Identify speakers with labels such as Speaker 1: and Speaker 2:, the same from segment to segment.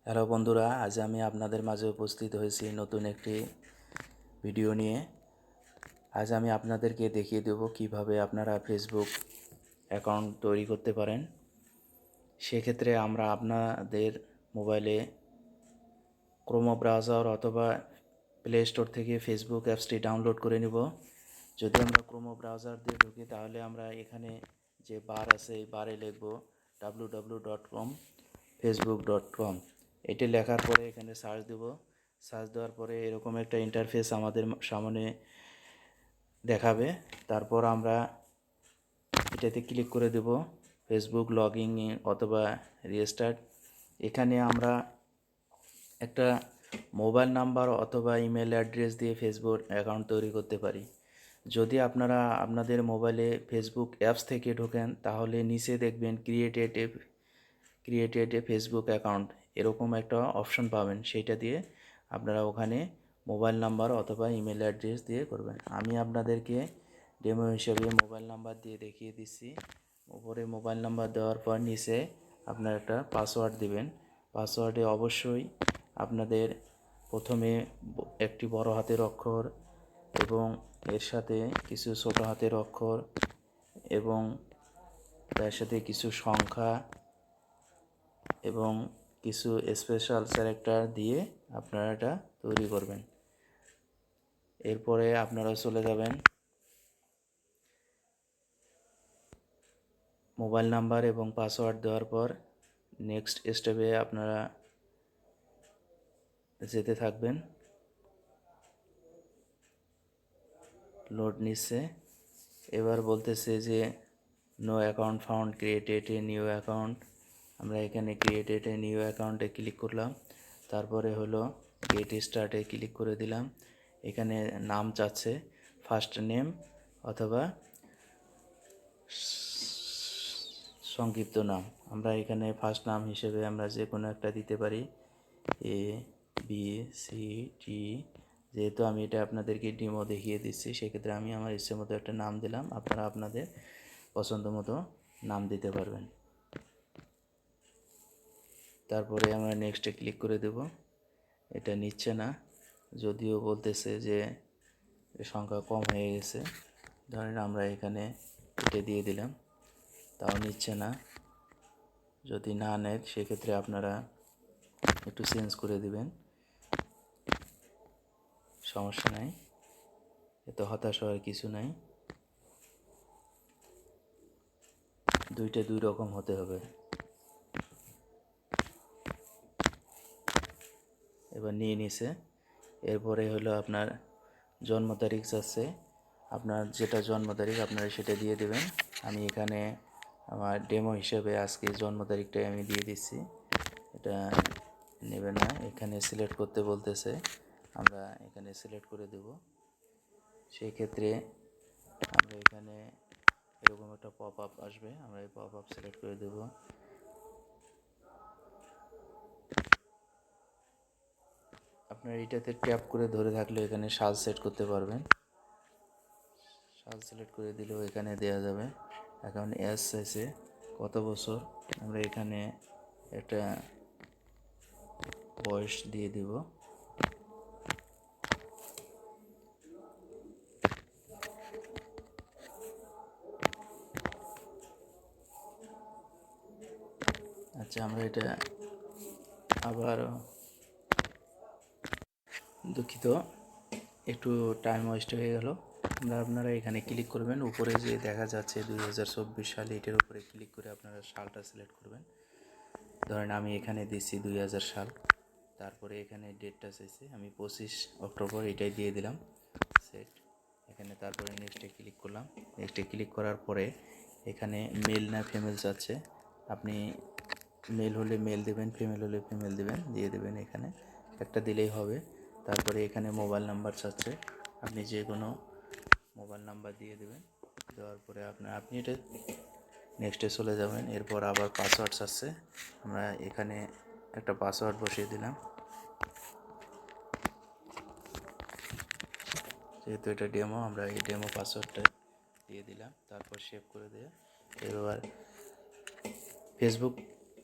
Speaker 1: Hello বন্ধুরা, আজ আমি আপনাদের মাঝে উপস্থিত হয়েছি নতুন একটি ভিডিও নিয়ে। আজ আমি আপনাদেরকে দেখিয়ে দেব কিভাবে আপনারা ফেসবুক অ্যাকাউন্ট তৈরি করতে পারেন। সেক্ষেত্রে আমরা আপনাদের মোবাইলে ক্রোম ব্রাউজার অথবা প্লে স্টোর থেকে ফেসবুক অ্যাপসটি ডাউনলোড করে নেব। যদি আমরা ক্রোম ব্রাউজার দিয়ে ঢুকি তাহলে আমরা এখানে যে বার আছে এই বারে লিখব www.com facebook.com। এটি লেখার পরে এখানে সার্চ দেব। সার্চ দেওয়ার পরে এরকম একটা ইন্টারফেস আমাদের সামনে দেখাবে। তারপর আমরা এটাতে ক্লিক করে দেব ফেসবুক লগইন অথবা রিস্টার্ট। এখানে আমরা একটা মোবাইল নাম্বার অথবা ইমেল অ্যাড্রেস দিয়ে ফেসবুক অ্যাকাউন্ট তৈরি করতে পারি। যদি আপনারা আপনাদের মোবাইলে ফেসবুক অ্যাপস থেকে ঢোকেন তাহলে নিচে দেখবেন ক্রিয়েটেড এ ফেসবুক অ্যাকাউন্ট, এরকম একটা অপশন পাবেন। সেইটা দিয়ে আপনারা ওখানে মোবাইল নাম্বার অথবা ইমেল অ্যাড্রেস দিয়ে করবেন। আমি আপনাদেরকে ডেমো হিসেবে মোবাইল নাম্বার দিয়ে দেখিয়ে দিচ্ছি। উপরে মোবাইল নাম্বার দেওয়ার পর নিচে আপনারা একটা পাসওয়ার্ড দিবেন। পাসওয়ার্ডে অবশ্যই আপনাদের প্রথমে একটি বড় হাতের অক্ষর এবং এর সাথে কিছু ছোট হাতের অক্ষর এবং তার সাথে কিছু সংখ্যা এবং কিছু স্পেশাল ক্যারেক্টার দিয়ে আপনারা এটা তৈরি করবেন। এরপরে আপনারা চলে যাবেন মোবাইল নাম্বার এবং পাসওয়ার্ড দেওয়ার পর নেক্সট স্টেপে আপনারা যেতে থাকবেন। লোড নিচ্ছে। এবার বলতেছে যে no account found, created a new account. আমরা এখানে ক্রিয়েটেড এ নিউ অ্যাকাউন্টে ক্লিক করলাম। তারপরে হলো গেট স্টার্টে ক্লিক করে দিলাম। এখানে নাম চাচ্ছে, ফার্স্ট নেম অথবা সংক্ষিপ্ত নাম। আমরা এখানে ফার্স্ট নাম হিসেবে আমরা যে কোনো একটা দিতে পারি, এ বি সি টি। যেহেতু আমি এটা আপনাদেরকে ডেমো দেখিয়ে দিচ্ছি সেক্ষেত্রে আমি আমার ইচ্ছে মতো একটা নাম দিলাম। আপনারা আপনাদের পছন্দ মতো নাম দিতে পারবেন। তারপরে আমরা নেক্সটে ক্লিক করে দেব। এটা নিচ্ছে না, যদিও বলতেছে যে সংখ্যা কম হয়ে গেছে। ধরেন আমরা এখানে এটা দিয়ে দিলাম, তাও নিচ্ছে না। যদি না নেয় সেক্ষেত্রে আপনারা একটু চেঞ্জ করে দিবেন, সমস্যা নাই, এত হতাশ হওয়ার কিছু নাই। দুইটা দুই রকম হতে হবে। এবার নিয়ে নিছে। এরপরে হলো আপনার জন্ম তারিখ চাচ্ছে। আপনার যেটা জন্ম তারিখ আপনারা সেটা দিয়ে দেবেন। আমি এখানে আমার ডেমো হিসেবে আজকে জন্ম তারিখটাই আমি দিয়ে দিচ্ছি। এটা নেবে না, এখানে সিলেক্ট করতে বলতেছে, আমরা এখানে সিলেক্ট করে দেব। সেই ক্ষেত্রে আমরা এখানে এরকম একটা পপ আপ আসবে, আমরা এই পপ আপ সিলেক্ট করে দেব। আপনার এটাতে ট্যাপ করে ধরে থাকলে এখানে সাল সেট করতে পারবেন। সাল সিলেক্ট করে দিলেও এখানে দেওয়া যাবে। এখন এজ চাইছে কত বছর, আমরা এখানে একটা বয়স দিয়ে দিব। আচ্ছা, আমরা এটা আবার দুঃখিত, একটু টাইম ওয়েস্ট হয়ে গেল। আপনারা এখানে ক্লিক করবেন, উপরে যে দেখা যাচ্ছে 2024 সাল, এটার উপরে ক্লিক করে আপনারা সালটা সিলেক্ট করবেন। ধরেন আমি এখানে দিচ্ছি 2000 সাল। তারপরে এখানে ডেটটা চাইছে, আমি 25 অক্টোবর এটাই দিয়ে দিলাম, সেট। এখানে তারপরে নেক্সটে ক্লিক করলাম। নেক্সটে ক্লিক করার পরে এখানে মেল না ফিমেল চাচ্ছে। আপনি মেল হলে মেল দেবেন, ফিমেল হলে ফিমেল দেবেন, দিয়ে দেবেন। এখানে একটা দিলেই হবে। তারপরে এখানে মোবাইল নাম্বার চাচ্ছে, আপনি যে কোনো মোবাইল নাম্বার দিয়ে দেবেন। দেওয়ার পরে আপনি এটা নেক্সটে চলে যাবেন। এরপর আবার পাসওয়ার্ড চাচ্ছে, আমরা এখানে একটা পাসওয়ার্ড বসিয়ে দিলাম। যেহেতু এটা ডেমো, আমরা এই ডেমো পাসওয়ার্ডটা দিয়ে দিলাম। তারপর সেভ করে দিয়ে এবার ফেসবুক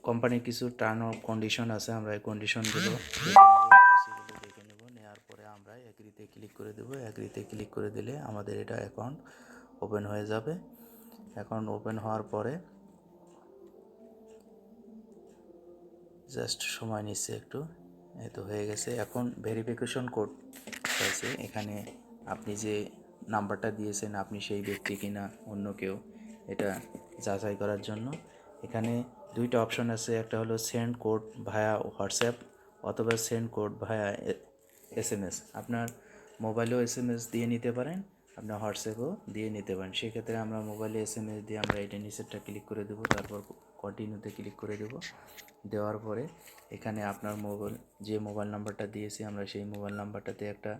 Speaker 1: কোম্পানির কিছু টার্ম অফ কন্ডিশন আছে, আমরা এই কন্ডিশনগুলো দেখে নেব। নেওয়ার পরে আমরা এগ্রিতে ক্লিক করে দেবো। এগ্রিতে ক্লিক করে দিলে আমাদের এটা অ্যাকাউন্ট ওপেন হয়ে যাবে। অ্যাকাউন্ট ওপেন হওয়ার পরে জাস্ট সময় নিচ্ছে একটু, এই তো হয়ে গেছে। এখন ভেরিফিকেশন কোড চাইছে, এখানে আপনি যে নাম্বারটা দিয়েছেন আপনি সেই ব্যক্তি কিনা অন্য কেউ, এটা যাচাই করার জন্য এখানে দুইটা অপশন আছে। একটা হলো সেন্ড কোড ভায়া হোয়াটসঅ্যাপ অথবা সেন্ড কোড ভায়া SMS। আপনার মোবাইলেও SMS দিয়ে নিতে পারেন, আপনার হোয়াটসঅ্যাপেও দিয়ে নিতে পারেন। সেক্ষেত্রে আমরা মোবাইলে SMS দিয়ে আমরা এটা নিচেরটা ক্লিক করে দেবো, তারপর কন্টিনিউতে ক্লিক করে দেবো। দেওয়ার পরে এখানে আপনার যে মোবাইল নাম্বারটা দিয়েছি আমরা সেই মোবাইল নাম্বারটাতে একটা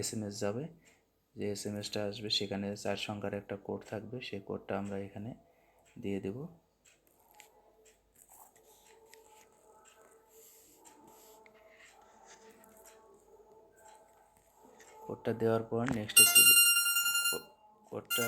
Speaker 1: SMS যাবে। যে SMSটা আসবে সেখানে 4 সংখ্যার একটা কোড থাকবে, সেই কোডটা আমরা এখানে দিয়ে দেব। কোডটা দেওয়ার পর নেক্সটে ক্লিক, কোডটা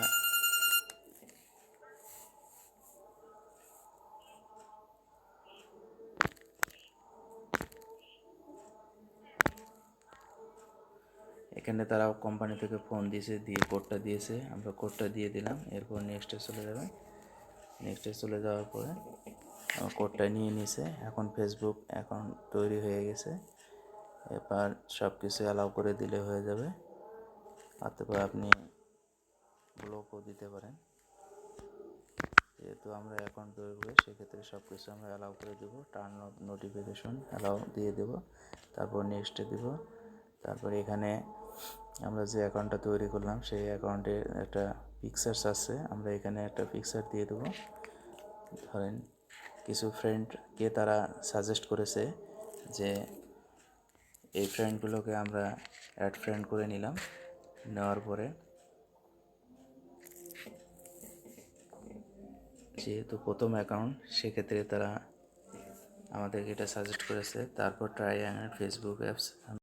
Speaker 1: এখানে তারা কোম্পানি থেকে ফোন দিয়েছে, দিয়ে কোডটা দিয়েছে, আমরা কোডটা দিয়ে দিলাম। এরপর নেক্সটে চলে যাবে। নেক্সটে চলে যাওয়ার পরে আমার কোডটা নিয়ে নিছে। এখন ফেসবুক অ্যাকাউন্ট তৈরি হয়ে গেছে। এবার সব কিছু অ্যালাউ করে দিলে হয়ে যাবে, অথবা আপনি ব্লকও দিতে পারেন। যেহেতু আমরা অ্যাকাউন্ট তৈরি করি সেক্ষেত্রে সব কিছু আমরা অ্যালাউ করে দেবো। টার্ন অফ নোটিফিকেশন অ্যালাউ দিয়ে দেবো, তারপর নেক্সটে দেব। তারপর এখানে আমরা যে অ্যাকাউন্টটা তৈরি করলাম সেই অ্যাকাউন্টের একটা পিকচার্স আছে, আমরা এখানে একটা পিকচার দিয়ে দেবো। ধরেন কিছু ফ্রেন্ডকে তারা সাজেস্ট করেছে যে এই ফ্রেন্ডগুলোকে আমরা অ্যাড ফ্রেন্ড করে নিলাম। নেওয়ার পরে যেহেতু প্রথম অ্যাকাউন্ট সেক্ষেত্রে তারা আমাদেরকে এটা সাজেস্ট করেছে। তারপর ট্রাই অ্যান্ড ফেসবুক অ্যাপস